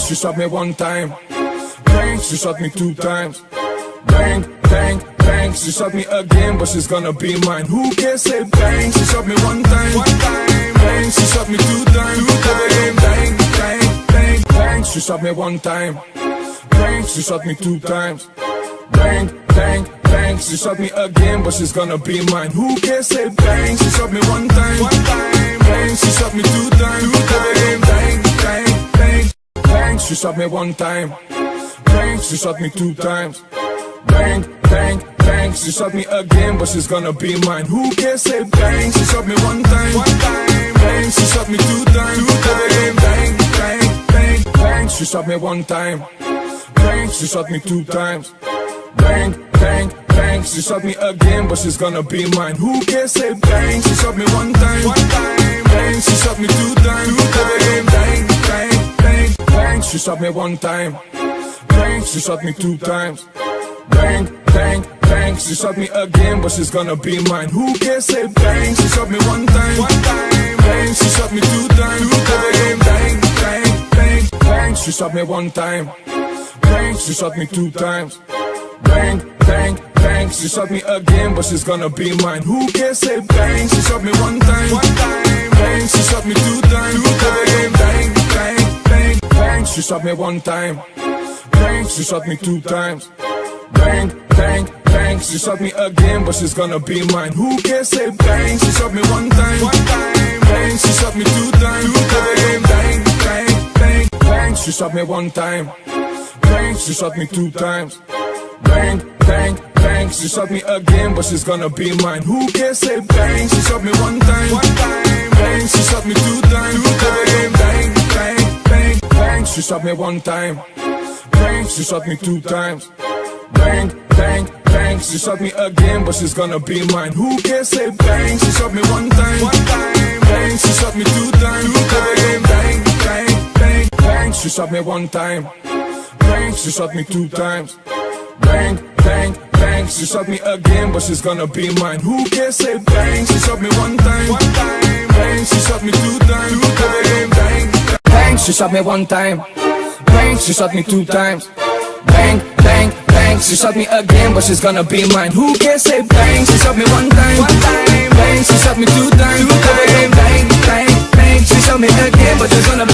she shot me one time. Bang, she shot me two times. Bang, bang, bang, she shot me again, but she's gonna be mine. Who can say bang? She shot me one time. Bang, she shot me two times. Bang, bang, bang, bang, she shot me one time. Bang, she shot me two times. Bang, bang, bang, she shot me again, but she's gonna be mine. Who can say bang? She shot me one time. Bang, she shot me two times. Bang, bang, bang, bang, bang, she shot me one time. Bang, she shot me two times. Bang, bang, bang, she shot me again, but she's gonna be mine. Who can say bang? She shot me one time. Bang, she shot me two times. Bang, bang, bang, bang, bang, she shot me one time. Bang, she shot me two times. Bang, bang, bang, she shot me again, but she's gonna be mine. Who can say bang? She shot me one time. Bang, she shot me two times. Bang, bang, bang, bang, bang, she shot me one time. Bang, she shot me two times. Bang, bang, bang, she shot me again, but she's gonna be mine. Who can say bang? She shot me one time. Bang, she shot me two times. Bang, bang, bang, bang, bang, she shot me one time. Bang, she shot me two times. Bang, bang, bang, she shot me again, but she's gonna be mine. Who can say bang? She shot me one time. Bang, she shot me two times. Bang, bang, bang, bang, bang, she shot me one time. Bang, she shot me two times. Bang, bang, bang, she shot me again, but she's gonna be mine. Who can say bang? She shot me one time. Bang, she shot me two times. Bang, bang, bang, bang, bang, she shot me one time. Bang, she shot me two times. Bang, bang, bang, she shot me again, but she's gonna be mine. Who can say bang? She shot me one time. Bang, she shot me two times. Bang, bang, bang, bang, bang, she shot me one time. Bang, she shot me two times. Bang, bang, bang, she shot me again, but she's gonna be mine. Who can say bang? She shot me one time. Bang, she shot me two times. Bang, bang, bang, bang, bang, she shot me one time. Bang, she shot me two times. Bang, bang, bang, she shot me again, but she's gonna be mine. Who can say bang? She shot me one time. Bang, she shot me two times. Bang, bang, bang, she shot me one time. Bang, she shot me two times. Bang, bang, bang, she shot me again, but she's gonna be mine. Who can say bang? She shot me one time. Bang, she shot me two times. Bang, bang, bang, bang, she shot me again, but she's gonna